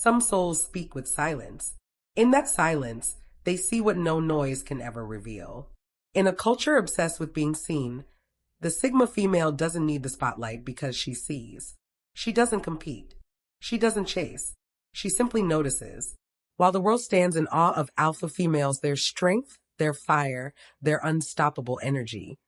Some souls speak with silence. In that silence, they see what no noise can ever reveal. In a culture obsessed with being seen, the Sigma female doesn't need the spotlight because she sees. She doesn't compete. She doesn't chase. She simply notices. While the world stands in awe of alpha females, their strength, their fire, their unstoppable energy,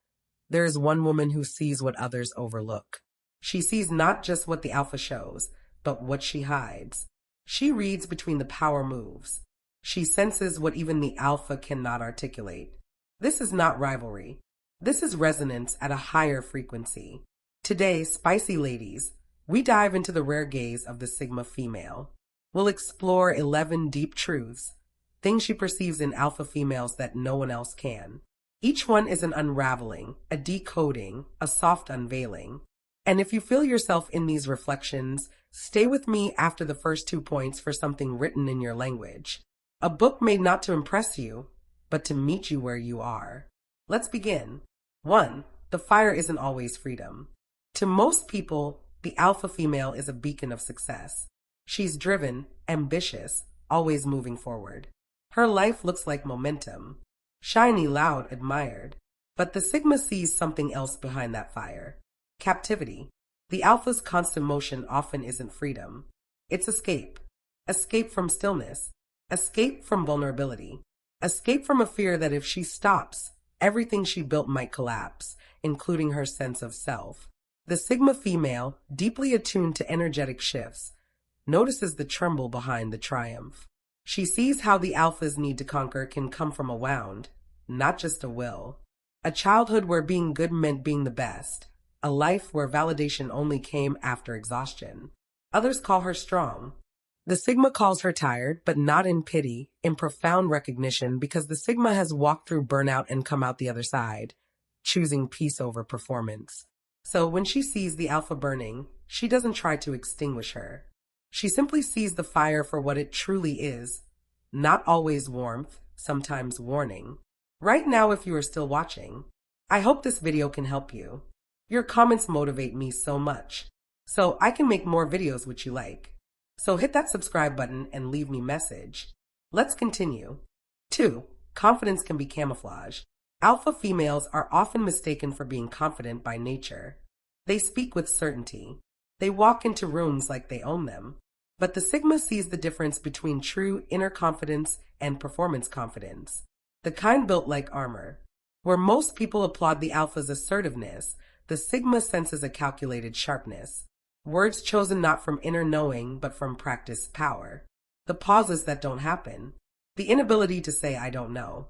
there is one woman who sees what others overlook. She sees not just what the alpha shows, but what she hides. She reads between the power moves. She senses what even the alpha cannot articulate. This is not rivalry. This is resonance at a higher frequency. Today, spicy ladies, we dive into the rare gaze of the Sigma female. We'll explore 11 deep truths, things she perceives in alpha females that no one else can. Each one is an unraveling, a decoding, a soft unveiling. And if you feel yourself in these reflections, stay with me after the first 2 points for something written in your language. A book made not to impress you, but to meet you where you are. Let's begin. 1. The fire isn't always freedom. To most people, the alpha female is a beacon of success. She's driven, ambitious, always moving forward. Her life looks like momentum. Shiny, loud, admired. But the Sigma sees something else behind that fire. Captivity. The alpha's constant motion often isn't freedom. It's escape. Escape from stillness. Escape from vulnerability. Escape from a fear that if she stops, everything she built might collapse, including her sense of self. The Sigma female, deeply attuned to energetic shifts, notices the tremble behind the triumph. She sees how the alpha's need to conquer can come from a wound, not just a will. A childhood where being good meant being the best. A life where validation only came after exhaustion. Others call her strong. The Sigma calls her tired, but not in pity, in profound recognition, because the Sigma has walked through burnout and come out the other side, choosing peace over performance. So when she sees the alpha burning, she doesn't try to extinguish her. She simply sees the fire for what it truly is, not always warmth, sometimes warning. Right now, if you are still watching, I hope this video can help you. Your comments motivate me so much, so I can make more videos which you like. So hit that subscribe button and leave me a message. Let's continue. 2. Confidence can be camouflage. Alpha females are often mistaken for being confident by nature. They speak with certainty. They walk into rooms like they own them. But the Sigma sees the difference between true inner confidence and performance confidence. The kind built like armor. Where most people applaud the alpha's assertiveness, the Sigma senses a calculated sharpness. Words chosen not from inner knowing, but from practiced power. The pauses that don't happen. The inability to say I don't know.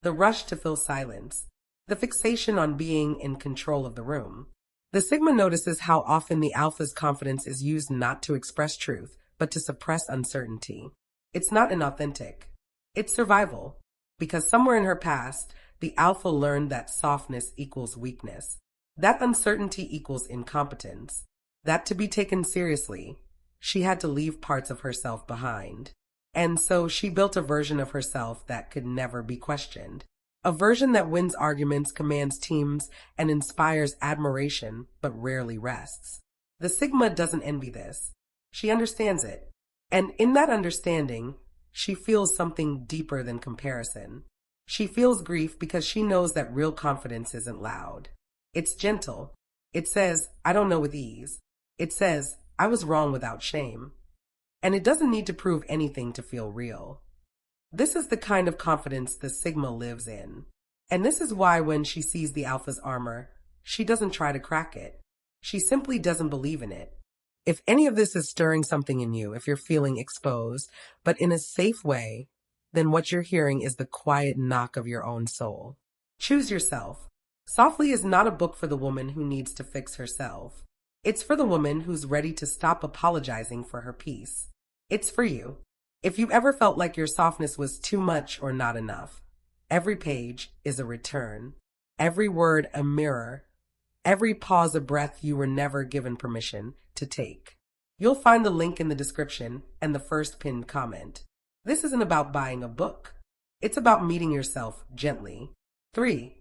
The rush to fill silence. The fixation on being in control of the room. The Sigma notices how often the alpha's confidence is used not to express truth, but to suppress uncertainty. It's not inauthentic. It's survival. Because somewhere in her past, the alpha learned that softness equals weakness. That uncertainty equals incompetence. That to be taken seriously, she had to leave parts of herself behind. And so she built a version of herself that could never be questioned. A version that wins arguments, commands teams, and inspires admiration, but rarely rests. The Sigma doesn't envy this. She understands it. And in that understanding, she feels something deeper than comparison. She feels grief because she knows that real confidence isn't loud. It's gentle. It says, I don't know with ease. It says, I was wrong without shame. And it doesn't need to prove anything to feel real. This is the kind of confidence the Sigma lives in. And this is why when she sees the alpha's armor, she doesn't try to crack it. She simply doesn't believe in it. If any of this is stirring something in you, if you're feeling exposed, but in a safe way, then what you're hearing is the quiet knock of your own soul. Choose yourself. Softly is not a book for the woman who needs to fix herself. It's for the woman who's ready to stop apologizing for her peace. It's for you. If you've ever felt like your softness was too much or not enough, every page is a return. Every word a mirror. Every pause a breath you were never given permission to take. You'll find the link in the description and the first pinned comment. This isn't about buying a book. It's about meeting yourself gently. 3.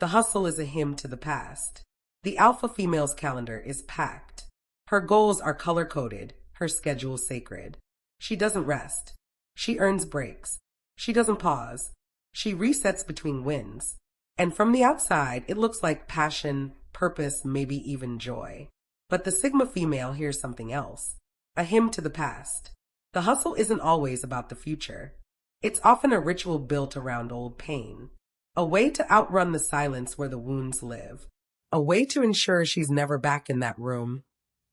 The hustle is a hymn to the past. The alpha female's calendar is packed. Her goals are color-coded, her schedule sacred. She doesn't rest. She earns breaks. She doesn't pause. She resets between wins. And from the outside, it looks like passion, purpose, maybe even joy. But the Sigma female hears something else. A hymn to the past. The hustle isn't always about the future. It's often a ritual built around old pain. A way to outrun the silence where the wounds live. A way to ensure she's never back in that room,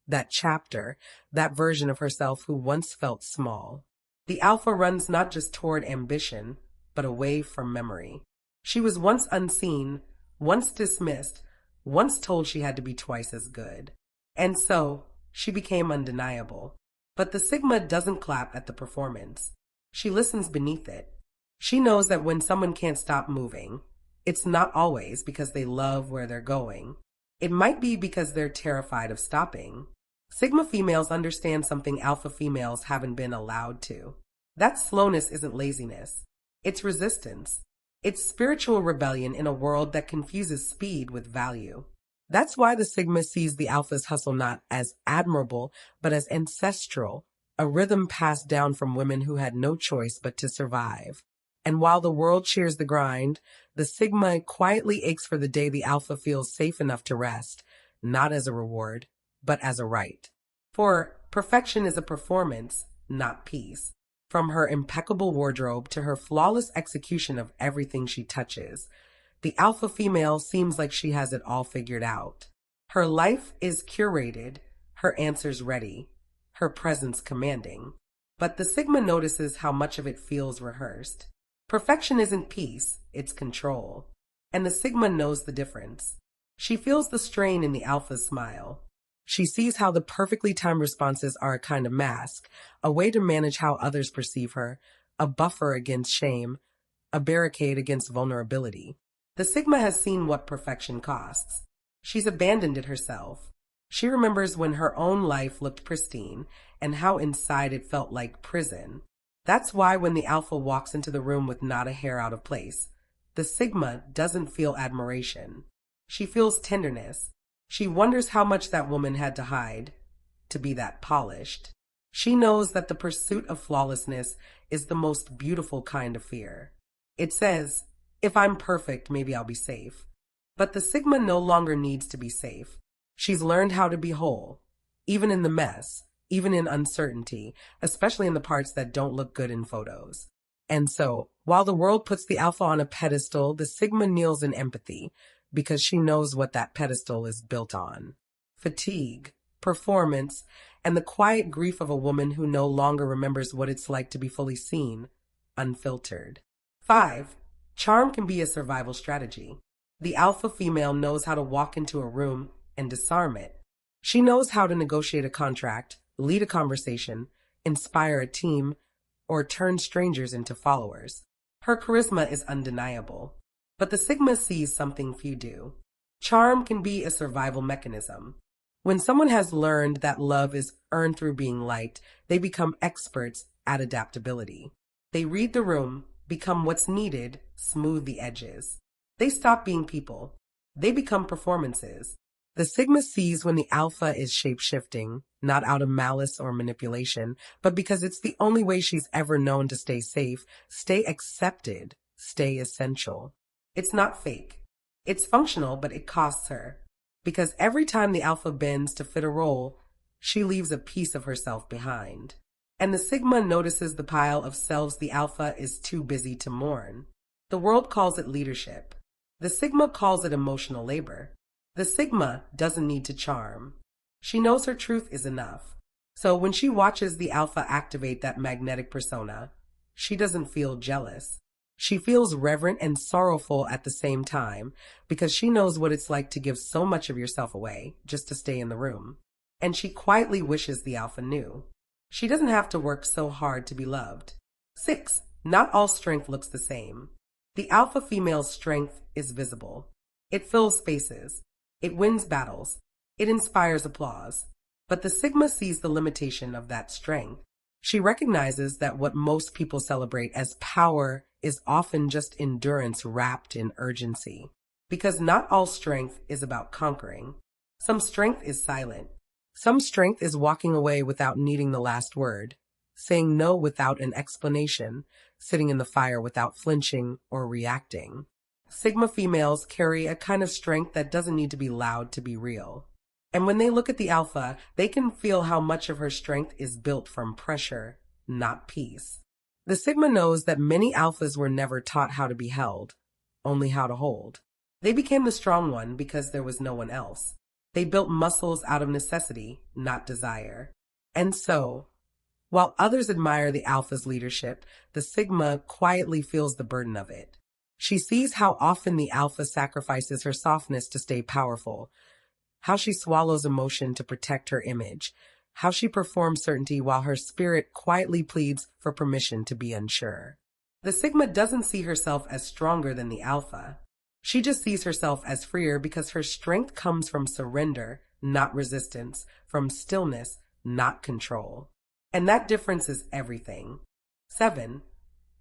that chapter, that version of herself who once felt small. The alpha runs not just toward ambition, but away from memory. She was once unseen, once dismissed, once told she had to be twice as good. And so, she became undeniable. But the Sigma doesn't clap at the performance. She listens beneath it. She knows that when someone can't stop moving, it's not always because they love where they're going. It might be because they're terrified of stopping. Sigma females understand something alpha females haven't been allowed to. That slowness isn't laziness. It's resistance. It's spiritual rebellion in a world that confuses speed with value. That's why the Sigma sees the alpha's hustle not as admirable, but as ancestral, a rhythm passed down from women who had no choice but to survive. And while the world cheers the grind, the Sigma quietly aches for the day the alpha feels safe enough to rest, not as a reward, but as a right. For perfection is a performance, not peace. From her impeccable wardrobe to her flawless execution of everything she touches, the alpha female seems like she has it all figured out. Her life is curated, her answers ready, her presence commanding. But the Sigma notices how much of it feels rehearsed. Perfection isn't peace, it's control. And the Sigma knows the difference. She feels the strain in the alpha's smile. She sees how the perfectly timed responses are a kind of mask, a way to manage how others perceive her, a buffer against shame, a barricade against vulnerability. The Sigma has seen what perfection costs. She's abandoned it herself. She remembers when her own life looked pristine and how inside it felt like prison. That's why when the alpha walks into the room with not a hair out of place, the Sigma doesn't feel admiration. She feels tenderness. She wonders how much that woman had to hide to be that polished. She knows that the pursuit of flawlessness is the most beautiful kind of fear. It says, if I'm perfect, maybe I'll be safe. But the Sigma no longer needs to be safe. She's learned how to be whole, even in the mess, even in uncertainty, especially in the parts that don't look good in photos. And so, while the world puts the alpha on a pedestal, the Sigma kneels in empathy, because she knows what that pedestal is built on. Fatigue, performance, and the quiet grief of a woman who no longer remembers what it's like to be fully seen, unfiltered. 5. Charm can be a survival strategy. The alpha female knows how to walk into a room and disarm it. She knows how to negotiate a contract, lead a conversation, inspire a team, or turn strangers into followers. Her charisma is undeniable. But the Sigma sees something few do. Charm can be a survival mechanism. When someone has learned that love is earned through being liked, they become experts at adaptability. They read the room, become what's needed, smooth the edges. They stop being people. They become performances. The Sigma sees when the alpha is shape-shifting, not out of malice or manipulation, but because it's the only way she's ever known to stay safe, stay accepted, stay essential. It's not fake. It's functional, but it costs her. Because every time the alpha bends to fit a role, she leaves a piece of herself behind. And the Sigma notices the pile of selves the alpha is too busy to mourn. The world calls it leadership. The Sigma calls it emotional labor. The Sigma doesn't need to charm. She knows her truth is enough. So when she watches the alpha activate that magnetic persona, she doesn't feel jealous. She feels reverent and sorrowful at the same time because she knows what it's like to give so much of yourself away just to stay in the room. And she quietly wishes the alpha knew. She doesn't have to work so hard to be loved. 6. Not all strength looks the same. The alpha female's strength is visible. It fills spaces. It wins battles. It inspires applause. But the Sigma sees the limitation of that strength. She recognizes that what most people celebrate as power is often just endurance wrapped in urgency. Because not all strength is about conquering. Some strength is silent. Some strength is walking away without needing the last word. saying no without an explanation, sitting in the fire without flinching or reacting. Sigma females carry a kind of strength that doesn't need to be loud to be real. And when they look at the alpha, they can feel how much of her strength is built from pressure, not peace. The Sigma knows that many alphas were never taught how to be held, only how to hold. They became the strong one because there was no one else. They built muscles out of necessity, not desire. And so, while others admire the alpha's leadership, the Sigma quietly feels the burden of it. She sees how often the alpha sacrifices her softness to stay powerful, how she swallows emotion to protect her image, how she performs certainty while her spirit quietly pleads for permission to be unsure. The Sigma doesn't see herself as stronger than the alpha. She just sees herself as freer because her strength comes from surrender, not resistance, from stillness, not control. And that difference is everything. 7.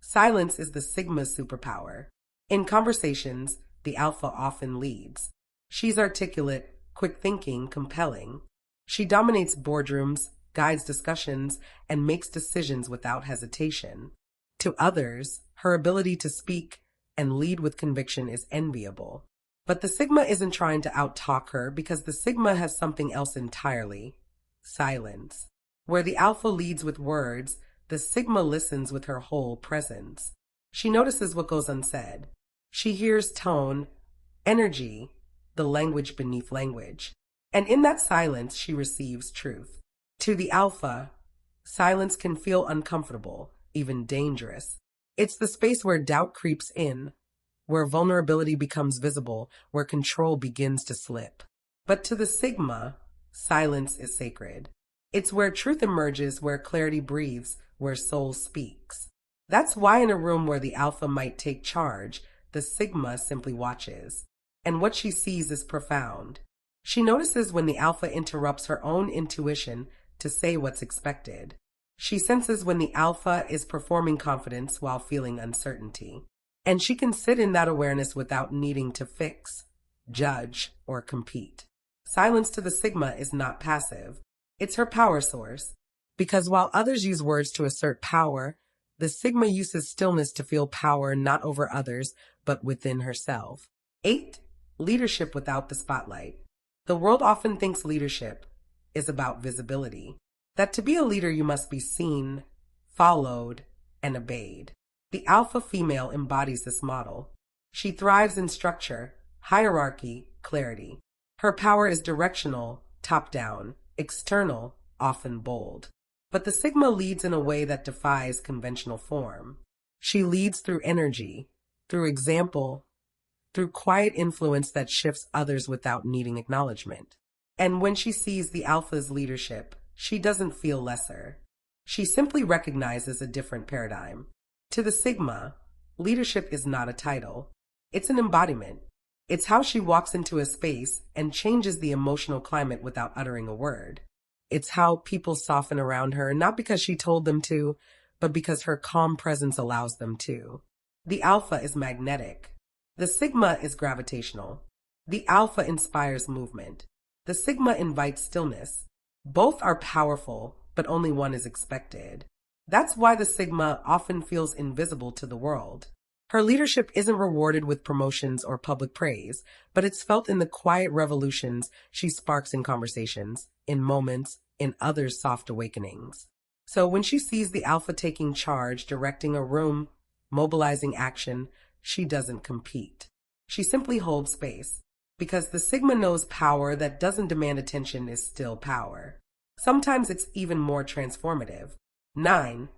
Silence is the Sigma's superpower. In conversations, the alpha often leads. She's articulate, quick-thinking, compelling. She dominates boardrooms, guides discussions, and makes decisions without hesitation. To others, her ability to speak and lead with conviction is enviable. But the Sigma isn't trying to out-talk her because the Sigma has something else entirely: silence. Where the alpha leads with words, the Sigma listens with her whole presence. She notices what goes unsaid. She hears tone, energy, the language beneath language. And in that silence, she receives truth. To the alpha, silence can feel uncomfortable, even dangerous. It's the space where doubt creeps in, where vulnerability becomes visible, where control begins to slip. But to the Sigma, silence is sacred. It's where truth emerges, where clarity breathes, where soul speaks. That's why in a room where the alpha might take charge, the Sigma simply watches. And what she sees is profound. She notices when the alpha interrupts her own intuition to say what's expected. She senses when the alpha is performing confidence while feeling uncertainty. And she can sit in that awareness without needing to fix, judge, or compete. Silence to the Sigma is not passive. It's her power source. Because while others use words to assert power, the Sigma uses stillness to feel power not over others, but within herself. 8. Leadership without the spotlight. The world often thinks leadership is about visibility. That to be a leader you must be seen, followed, and obeyed. The alpha female embodies this model. She thrives in structure, hierarchy, clarity. Her power is directional, top-down, external, often bold. But the Sigma leads in a way that defies conventional form. She leads through energy, through example, through quiet influence that shifts others without needing acknowledgement. And when she sees the alpha's leadership, she doesn't feel lesser. She simply recognizes a different paradigm. To the Sigma, leadership is not a title. It's an embodiment. It's how she walks into a space and changes the emotional climate without uttering a word. It's how people soften around her, not because she told them to, but because her calm presence allows them to. The alpha is magnetic. The Sigma is gravitational. The alpha inspires movement. The Sigma invites stillness. Both are powerful, but only one is expected. That's why the Sigma often feels invisible to the world. Her leadership isn't rewarded with promotions or public praise, but it's felt in the quiet revolutions she sparks in conversations, in moments, in others' soft awakenings. So when she sees the alpha taking charge, directing a room, mobilizing action, she doesn't compete. She simply holds space, because the Sigma knows power that doesn't demand attention is still power. Sometimes it's even more transformative. 9.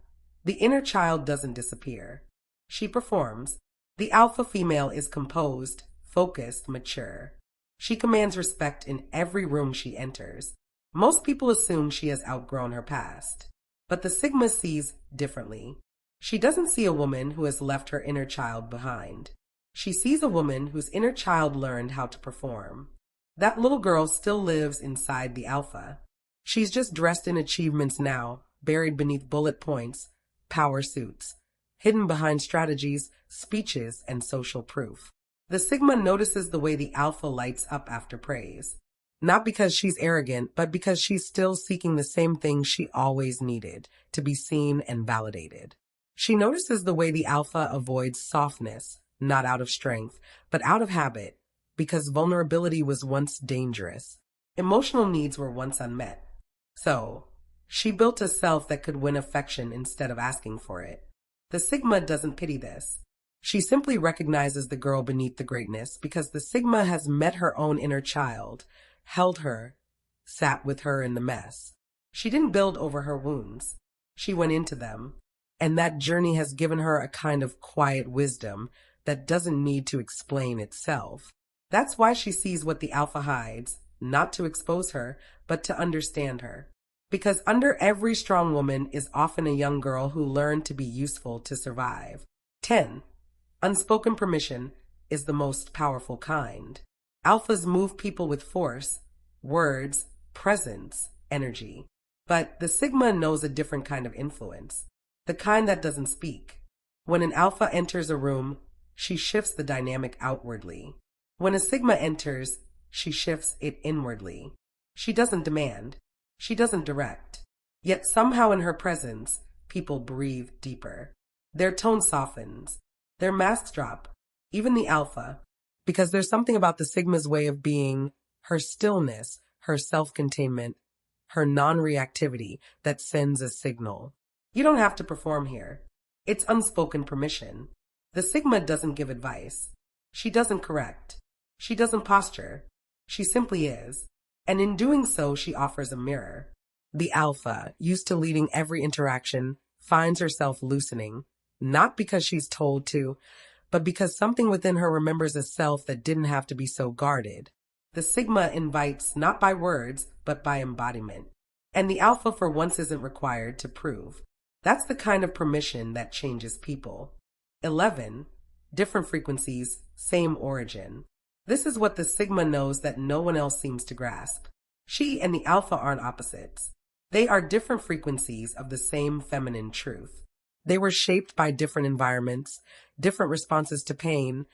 The inner child doesn't disappear. She performs. The alpha female is composed, focused, mature. She commands respect in every room she enters. Most people assume she has outgrown her past. But the Sigma sees differently. She doesn't see a woman who has left her inner child behind. She sees a woman whose inner child learned how to perform. That little girl still lives inside the alpha. She's just dressed in achievements now, buried beneath bullet points, power suits, hidden behind strategies, speeches, and social proof. The Sigma notices the way the alpha lights up after praise. Not because she's arrogant, but because she's still seeking the same thing she always needed, to be seen and validated. She notices the way the alpha avoids softness, not out of strength, but out of habit, because vulnerability was once dangerous. Emotional needs were once unmet. So, she built a self that could win affection instead of asking for it. The Sigma doesn't pity this. She simply recognizes the girl beneath the greatness because the Sigma has met her own inner child, held her, sat with her in the mess. She didn't build over her wounds. She went into them. And that journey has given her a kind of quiet wisdom that doesn't need to explain itself. That's why she sees what the alpha hides, not to expose her, but to understand her. Because under every strong woman is often a young girl who learned to be useful to survive. 10. Unspoken permission is the most powerful kind. Alphas move people with force, words, presence, energy. But the Sigma knows a different kind of influence. The kind that doesn't speak. When an alpha enters a room, she shifts the dynamic outwardly. When a Sigma enters, she shifts it inwardly. She doesn't demand. She doesn't direct. Yet somehow in her presence, people breathe deeper. Their tone softens. Their masks drop. Even the alpha. Because there's something about the Sigma's way of being, her stillness, her self-containment, her non-reactivity that sends a signal. You don't have to perform here. It's unspoken permission. The Sigma doesn't give advice. She doesn't correct. She doesn't posture. She simply is. And in doing so, she offers a mirror. The alpha, used to leading every interaction, finds herself loosening, not because she's told to, but because something within her remembers a self that didn't have to be so guarded. The Sigma invites not by words, but by embodiment. And the alpha for once isn't required to prove. That's the kind of permission that changes people. 11. Different frequencies, same origin. This is what the Sigma knows that no one else seems to grasp. She and the alpha aren't opposites. They are different frequencies of the same feminine truth. They were shaped by different environments, different responses to pain,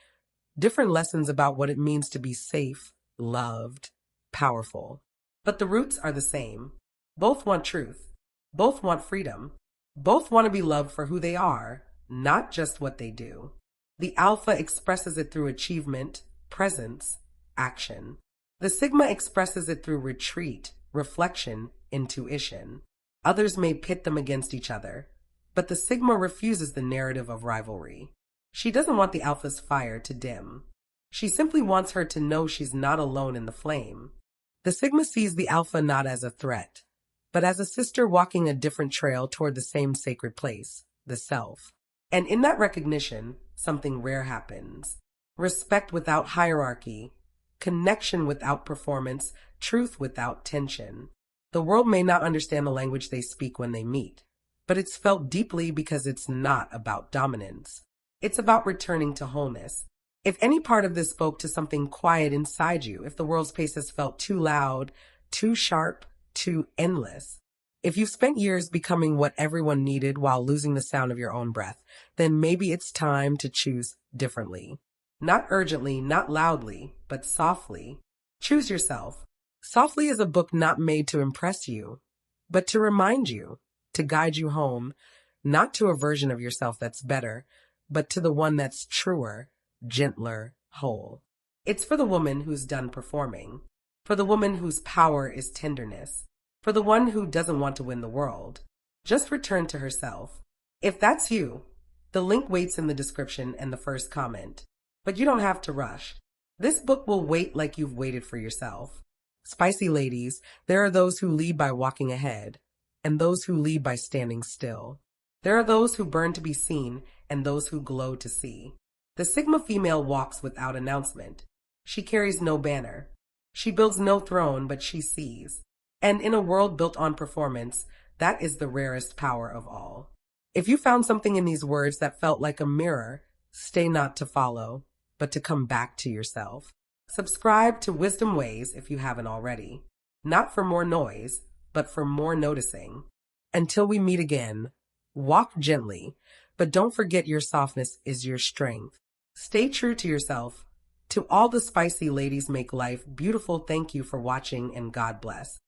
different lessons about what it means to be safe, loved, powerful. But the roots are the same. Both want truth. Both want freedom. Both want to be loved for who they are, not just what they do. The alpha expresses it through achievement, presence, action. The Sigma expresses it through retreat, reflection, intuition. Others may pit them against each other, but the Sigma refuses the narrative of rivalry. She doesn't want the alpha's fire to dim. She simply wants her to know she's not alone in the flame. The Sigma sees the alpha not as a threat, but as a sister walking a different trail toward the same sacred place, the self. And in that recognition, something rare happens. Respect without hierarchy, connection without performance, truth without tension. The world may not understand the language they speak when they meet, but it's felt deeply because it's not about dominance. It's about returning to wholeness. If any part of this spoke to something quiet inside you, if the world's pace has felt too loud, too sharp, too endless, if you've spent years becoming what everyone needed while losing the sound of your own breath, then maybe it's time to choose differently. Not urgently, not loudly, but softly. Choose yourself. Softly is a book not made to impress you, but to remind you, to guide you home, not to a version of yourself that's better, but to the one that's truer, gentler, whole. It's for the woman who's done performing, for the woman whose power is tenderness, for the one who doesn't want to win the world. Just return to herself. If that's you, the link waits in the description and the first comment. But you don't have to rush. This book will wait like you've waited for yourself. Spicy ladies, there are those who lead by walking ahead, and those who lead by standing still. There are those who burn to be seen, and those who glow to see. The Sigma female walks without announcement. She carries no banner. She builds no throne, but she sees. And in a world built on performance, that is the rarest power of all. If you found something in these words that felt like a mirror, stay not to follow, but to come back to yourself. Subscribe to Wisdom Ways if you haven't already. Not for more noise, but for more noticing. Until we meet again, walk gently, but don't forget your softness is your strength. Stay true to yourself, To all the spicy ladies make life beautiful, thank you for watching and God bless.